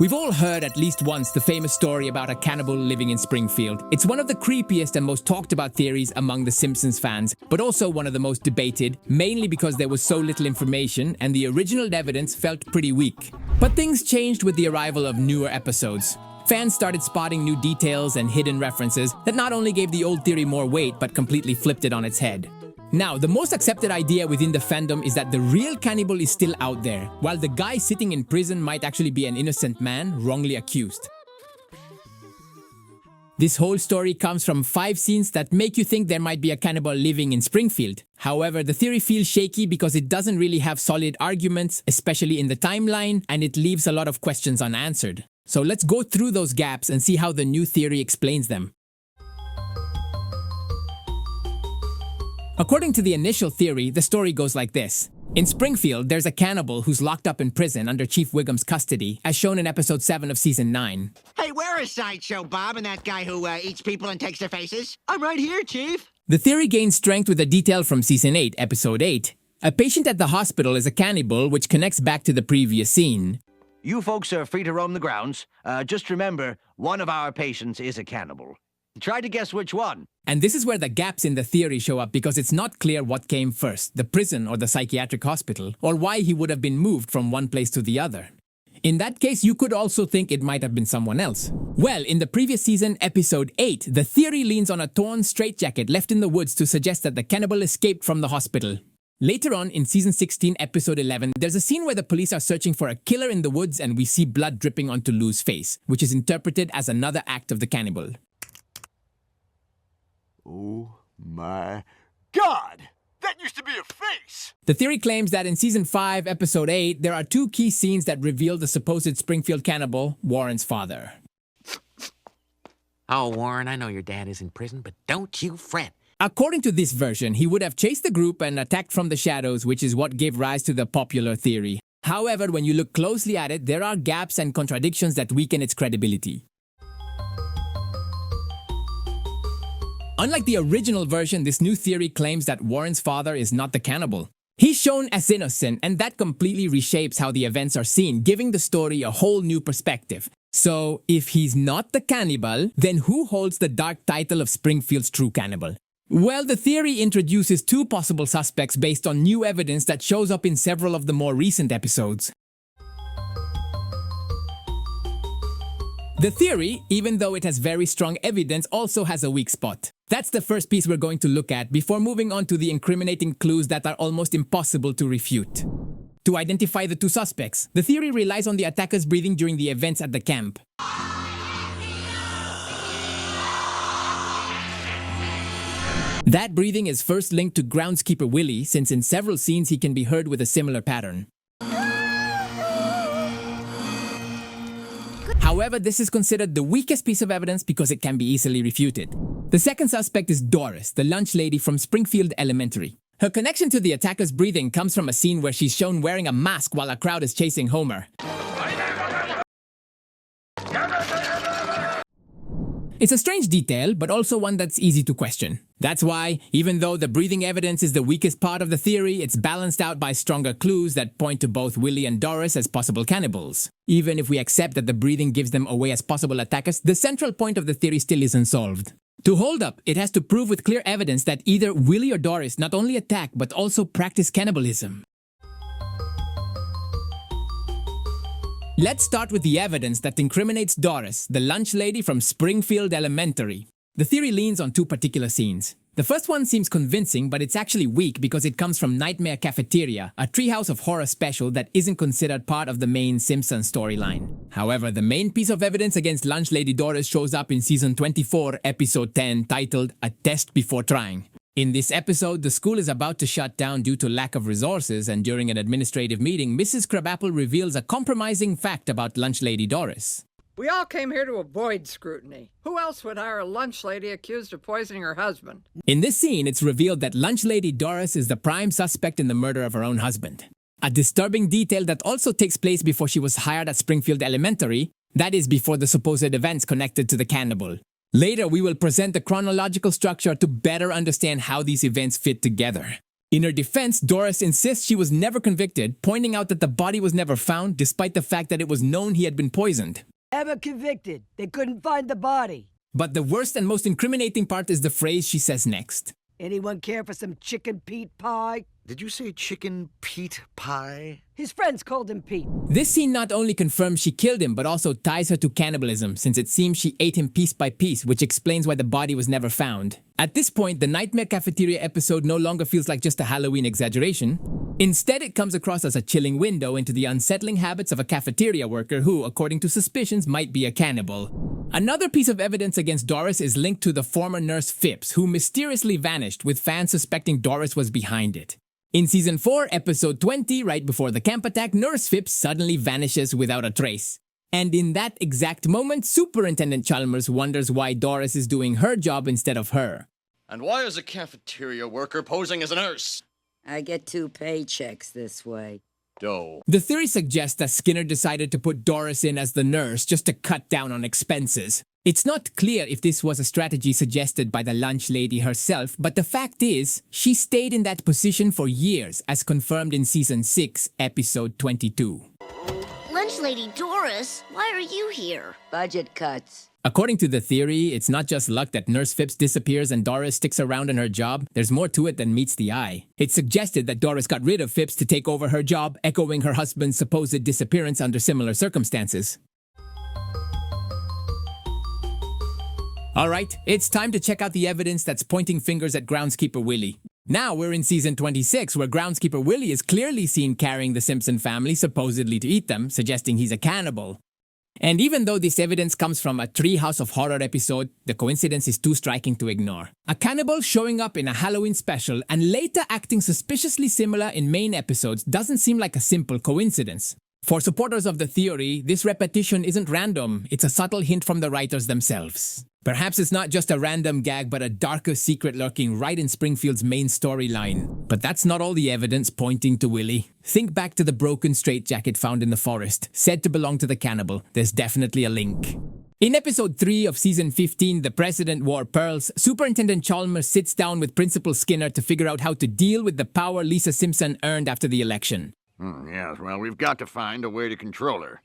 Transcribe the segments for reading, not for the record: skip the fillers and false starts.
We've all heard at least once the famous story about a cannibal living in Springfield. It's one of the creepiest and most talked about theories among the Simpsons fans, but also one of the most debated, mainly because there was so little information and the original evidence felt pretty weak. But things changed with the arrival of newer episodes. Fans started spotting new details and hidden references that not only gave the old theory more weight, but completely flipped it on its head. Now, the most accepted idea within the fandom is that the real cannibal is still out there, while the guy sitting in prison might actually be an innocent man wrongly accused. This whole story comes from 5 scenes that make you think there might be a cannibal living in Springfield. However, the theory feels shaky because it doesn't really have solid arguments, especially in the timeline, and it leaves a lot of questions unanswered. So let's go through those gaps and see how the new theory explains them. According to the initial theory, the story goes like this. In Springfield, there's a cannibal who's locked up in prison under Chief Wiggum's custody, as shown in episode 7 of season 9. Hey, where is Sideshow Bob and that guy who eats people and takes their faces? I'm right here, Chief. The theory gains strength with a detail from season 8, episode 8. A patient at the hospital is a cannibal, which connects back to the previous scene. You folks are free to roam the grounds. Just remember, one of our patients is a cannibal. Try to guess which one. And this is where the gaps in the theory show up because it's not clear what came first, the prison or the psychiatric hospital, or why he would have been moved from one place to the other. In that case, you could also think it might have been someone else. Well, in the previous season, episode 8, the theory leans on a torn straitjacket left in the woods to suggest that the cannibal escaped from the hospital. Later on, in season 16, episode 11, there's a scene where the police are searching for a killer in the woods and we see blood dripping onto Lou's face, which is interpreted as another act of the cannibal. Oh my God! That used to be a face! The theory claims that in season 5, episode 8, there are 2 key scenes that reveal the supposed Springfield cannibal, Warren's father. Oh, Warren, I know your dad is in prison, but don't you fret. According to this version, he would have chased the group and attacked from the shadows, which is what gave rise to the popular theory. However, when you look closely at it, there are gaps and contradictions that weaken its credibility. Unlike the original version, this new theory claims that Warren's father is not the cannibal. He's shown as innocent, and that completely reshapes how the events are seen, giving the story a whole new perspective. So, if he's not the cannibal, then who holds the dark title of Springfield's true cannibal? Well, the theory introduces 2 possible suspects based on new evidence that shows up in several of the more recent episodes. The theory, even though it has very strong evidence, also has a weak spot. That's the first piece we're going to look at before moving on to the incriminating clues that are almost impossible to refute. To identify the 2 suspects, the theory relies on the attacker's breathing during the events at the camp. That breathing is first linked to groundskeeper Willie, since in several scenes he can be heard with a similar pattern. However, this is considered the weakest piece of evidence because it can be easily refuted. The second suspect is Doris, the lunch lady from Springfield Elementary. Her connection to the attacker's breathing comes from a scene where she's shown wearing a mask while a crowd is chasing Homer. It's a strange detail, but also one that's easy to question. That's why, even though the breathing evidence is the weakest part of the theory, it's balanced out by stronger clues that point to both Willie and Doris as possible cannibals. Even if we accept that the breathing gives them away as possible attackers, the central point of the theory still isn't solved. To hold up, it has to prove with clear evidence that either Willie or Doris not only attack but also practice cannibalism. Let's start with the evidence that incriminates Doris, the lunch lady from Springfield Elementary. The theory leans on 2 particular scenes. The first one seems convincing, but it's actually weak because it comes from Nightmare Cafeteria, a Treehouse of Horror special that isn't considered part of the main Simpsons storyline. However, the main piece of evidence against lunch lady Doris shows up in season 24, episode 10, titled A Test Before Trying. In this episode, the school is about to shut down due to lack of resources, and during an administrative meeting, Mrs. Crabapple reveals a compromising fact about lunch lady Doris. We all came here to avoid scrutiny. Who else would hire a lunch lady accused of poisoning her husband? In this scene, it's revealed that lunch lady Doris is the prime suspect in the murder of her own husband. A disturbing detail that also takes place before she was hired at Springfield Elementary, that is before the supposed events connected to the cannibal. Later, we will present the chronological structure to better understand how these events fit together. In her defense, Doris insists she was never convicted, pointing out that the body was never found despite the fact that it was known he had been poisoned. Never convicted. They couldn't find the body. But the worst and most incriminating part is the phrase she says next. Anyone care for some chicken Pete pie? Did you say chicken Pete pie? His friends called him Pete. This scene not only confirms she killed him, but also ties her to cannibalism, since it seems she ate him piece by piece, which explains why the body was never found. At this point, the Nightmare Cafeteria episode no longer feels like just a Halloween exaggeration. Instead, it comes across as a chilling window into the unsettling habits of a cafeteria worker who, according to suspicions, might be a cannibal. Another piece of evidence against Doris is linked to the former nurse Phipps, who mysteriously vanished, with fans suspecting Doris was behind it. In Season 4, Episode 20, right before the camp attack, Nurse Phipps suddenly vanishes without a trace. And in that exact moment, Superintendent Chalmers wonders why Doris is doing her job instead of her. And why is a cafeteria worker posing as a nurse? I get 2 paychecks this way. Doe. The theory suggests that Skinner decided to put Doris in as the nurse just to cut down on expenses. It's not clear if this was a strategy suggested by the lunch lady herself, but the fact is, she stayed in that position for years, as confirmed in Season 6, Episode 22. Lunch Lady Doris, why are you here? Budget cuts. According to the theory, it's not just luck that Nurse Phipps disappears and Doris sticks around in her job. There's more to it than meets the eye. It's suggested that Doris got rid of Phipps to take over her job, echoing her husband's supposed disappearance under similar circumstances. Alright, it's time to check out the evidence that's pointing fingers at groundskeeper Willie. Now we're in Season 26, where groundskeeper Willie is clearly seen carrying the Simpson family, supposedly to eat them, suggesting he's a cannibal. And even though this evidence comes from a Treehouse of Horror episode, the coincidence is too striking to ignore. A cannibal showing up in a Halloween special and later acting suspiciously similar in main episodes doesn't seem like a simple coincidence. For supporters of the theory, this repetition isn't random, it's a subtle hint from the writers themselves. Perhaps it's not just a random gag, but a darker secret lurking right in Springfield's main storyline. But that's not all the evidence pointing to Willie. Think back to the broken straitjacket found in the forest, said to belong to the cannibal. There's definitely a link. In Episode 3 of Season 15, The President Wore Pearls, Superintendent Chalmers sits down with Principal Skinner to figure out how to deal with the power Lisa Simpson earned after the election. Yes, well, we've got to find a way to control her.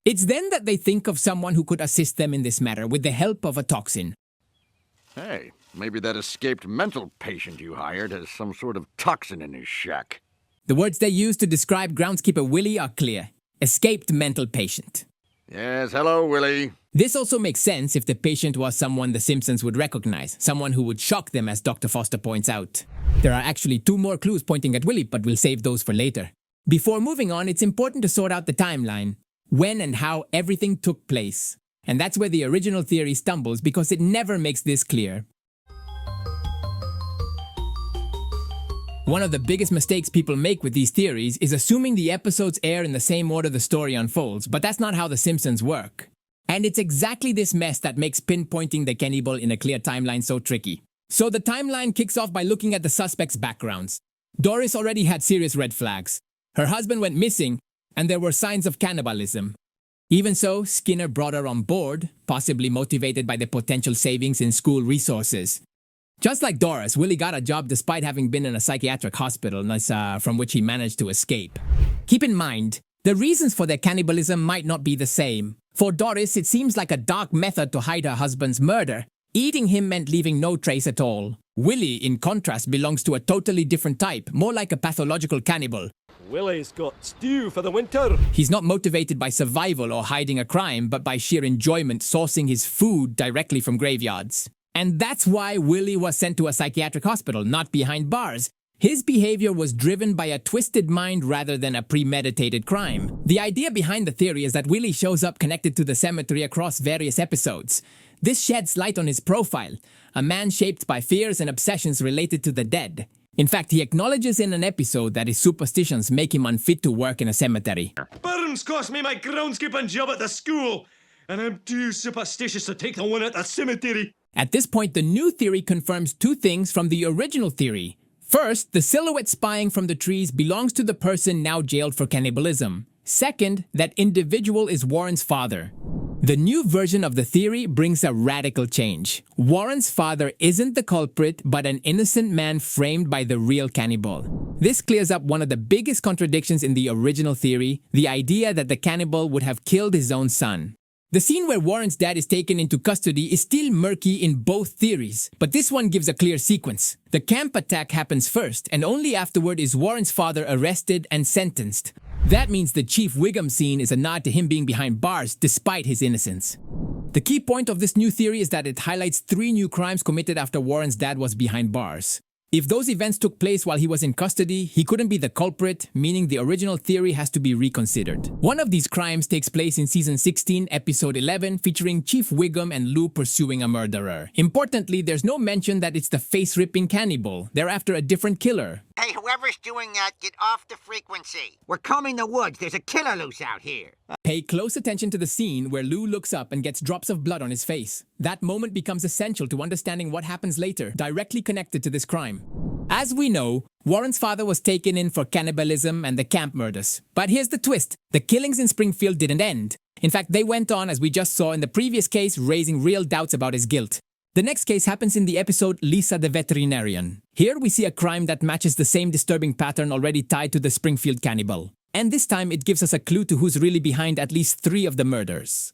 It's then that they think of someone who could assist them in this matter with the help of a toxin. Hey, maybe that escaped mental patient you hired has some sort of toxin in his shack. The words they use to describe groundskeeper Willie are clear. Escaped mental patient. Yes, hello, Willie. This also makes sense if the patient was someone the Simpsons would recognize, someone who would shock them, as Dr. Foster points out. There are actually 2 more clues pointing at Willie, but we'll save those for later. Before moving on, it's important to sort out the timeline. When and how everything took place. And that's where the original theory stumbles, because it never makes this clear. One of the biggest mistakes people make with these theories is assuming the episodes air in the same order the story unfolds, but that's not how The Simpsons work. And it's exactly this mess that makes pinpointing the cannibal in a clear timeline so tricky. So the timeline kicks off by looking at the suspects' backgrounds. Doris already had serious red flags. Her husband went missing, and there were signs of cannibalism. Even so, Skinner brought her on board, possibly motivated by the potential savings in school resources. Just like Doris, Willie got a job despite having been in a psychiatric hospital, from which he managed to escape. Keep in mind, the reasons for their cannibalism might not be the same. For Doris, it seems like a dark method to hide her husband's murder. Eating him meant leaving no trace at all. Willie, in contrast, belongs to a totally different type, more like a pathological cannibal. Willie's got stew for the winter. He's not motivated by survival or hiding a crime, but by sheer enjoyment, sourcing his food directly from graveyards. And that's why Willie was sent to a psychiatric hospital, not behind bars. His behavior was driven by a twisted mind rather than a premeditated crime. The idea behind the theory is that Willie shows up connected to the cemetery across various episodes. This sheds light on his profile, a man shaped by fears and obsessions related to the dead. In fact, he acknowledges in an episode that his superstitions make him unfit to work in a cemetery. Burns cost me my groundskeeping job at the school, and I'm too superstitious to take the one at the cemetery. At this point, the new theory confirms 2 things from the original theory. First, the silhouette spying from the trees belongs to the person now jailed for cannibalism. Second, that individual is Warren's father. The new version of the theory brings a radical change. Warren's father isn't the culprit, but an innocent man framed by the real cannibal. This clears up one of the biggest contradictions in the original theory, the idea that the cannibal would have killed his own son. The scene where Warren's dad is taken into custody is still murky in both theories, but this one gives a clear sequence. The camp attack happens first, and only afterward is Warren's father arrested and sentenced. That means the Chief Wiggum scene is a nod to him being behind bars despite his innocence. The key point of this new theory is that it highlights 3 new crimes committed after Warren's dad was behind bars. If those events took place while he was in custody, he couldn't be the culprit, meaning the original theory has to be reconsidered. One of these crimes takes place in Season 16, Episode 11, featuring Chief Wiggum and Lou pursuing a murderer. Importantly, there's no mention that it's the face-ripping cannibal. They're after a different killer. Hey, whoever's doing that, get off the frequency. We're combing the woods. There's a killer loose out here. Pay close attention to the scene where Lou looks up and gets drops of blood on his face. That moment becomes essential to understanding what happens later, directly connected to this crime. As we know, Warren's father was taken in for cannibalism and the camp murders. But here's the twist. The killings in Springfield didn't end. In fact, they went on, as we just saw in the previous case, raising real doubts about his guilt. The next case happens in the episode Lisa the Veterinarian. Here we see a crime that matches the same disturbing pattern already tied to the Springfield cannibal. And this time it gives us a clue to who's really behind at least 3 of the murders.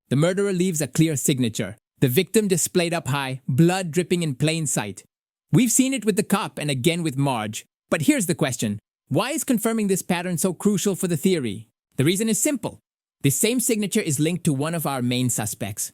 The murderer leaves a clear signature. The victim displayed up high, blood dripping in plain sight. We've seen it with the cop and again with Marge. But here's the question. Why is confirming this pattern so crucial for the theory? The reason is simple. This same signature is linked to one of our main suspects.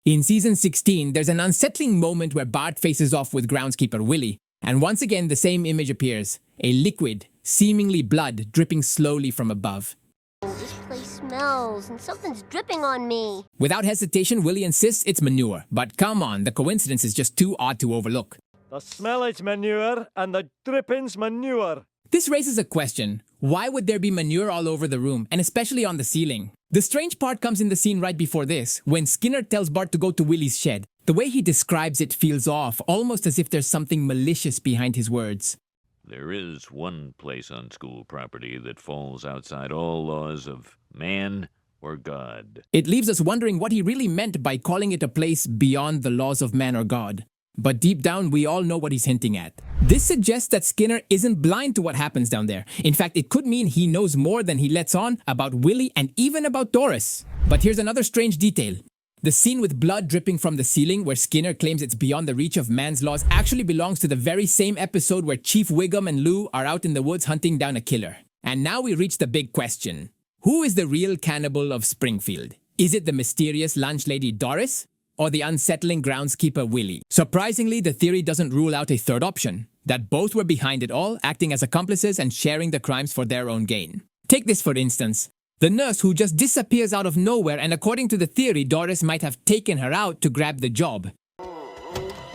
In Season 16, there's an unsettling moment where Bart faces off with groundskeeper Willie, and once again the same image appears. A liquid, seemingly blood, dripping slowly from above. This place smells, and something's dripping on me. Without hesitation, Willie insists it's manure. But come on, the coincidence is just too odd to overlook. The smell is manure, and the dripping's manure. This raises a question. Why would there be manure all over the room, and especially on the ceiling? The strange part comes in the scene right before this, when Skinner tells Bart to go to Willie's shed. The way he describes it feels off, almost as if there's something malicious behind his words. There is one place on school property that falls outside all laws of man or God. It leaves us wondering what he really meant by calling it a place beyond the laws of man or God. But deep down, we all know what he's hinting at. This suggests that Skinner isn't blind to what happens down there. In fact, it could mean he knows more than he lets on about Willie and even about Doris. But here's another strange detail. The scene with blood dripping from the ceiling where Skinner claims it's beyond the reach of man's laws actually belongs to the very same episode where Chief Wiggum and Lou are out in the woods hunting down a killer. And now we reach the big question. Who is the real cannibal of Springfield? Is it the mysterious lunch lady Doris? Or the unsettling groundskeeper Willie? Surprisingly, the theory doesn't rule out a third option, that both were behind it all, acting as accomplices and sharing the crimes for their own gain. Take this for instance. The nurse who just disappears out of nowhere, and according to the theory, Doris might have taken her out to grab the job.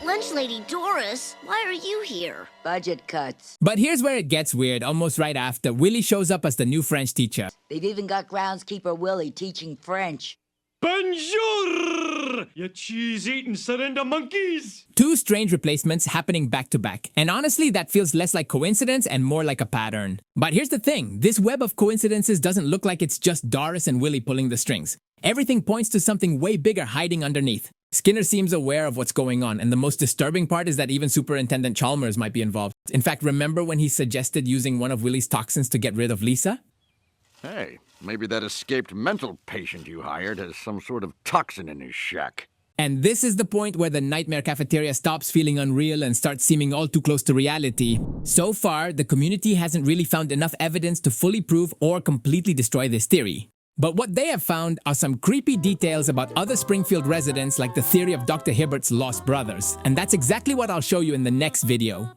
Lunch lady Doris, why are you here? Budget cuts. But here's where it gets weird. Almost right after, Willie shows up as the new French teacher. They've even got groundskeeper Willie teaching French. Bonjour, you cheese-eating surrender monkeys! 2 strange replacements happening back to back. And honestly, that feels less like coincidence and more like a pattern. But here's the thing. This web of coincidences doesn't look like it's just Doris and Willie pulling the strings. Everything points to something way bigger hiding underneath. Skinner seems aware of what's going on, and the most disturbing part is that even Superintendent Chalmers might be involved. In fact, remember when he suggested using one of Willie's toxins to get rid of Lisa? Hey, maybe that escaped mental patient you hired has some sort of toxin in his shack. And this is the point where the nightmare cafeteria stops feeling unreal and starts seeming all too close to reality. So far, the community hasn't really found enough evidence to fully prove or completely destroy this theory. But what they have found are some creepy details about other Springfield residents, like the theory of Dr. Hibbert's lost brothers. And that's exactly what I'll show you in the next video.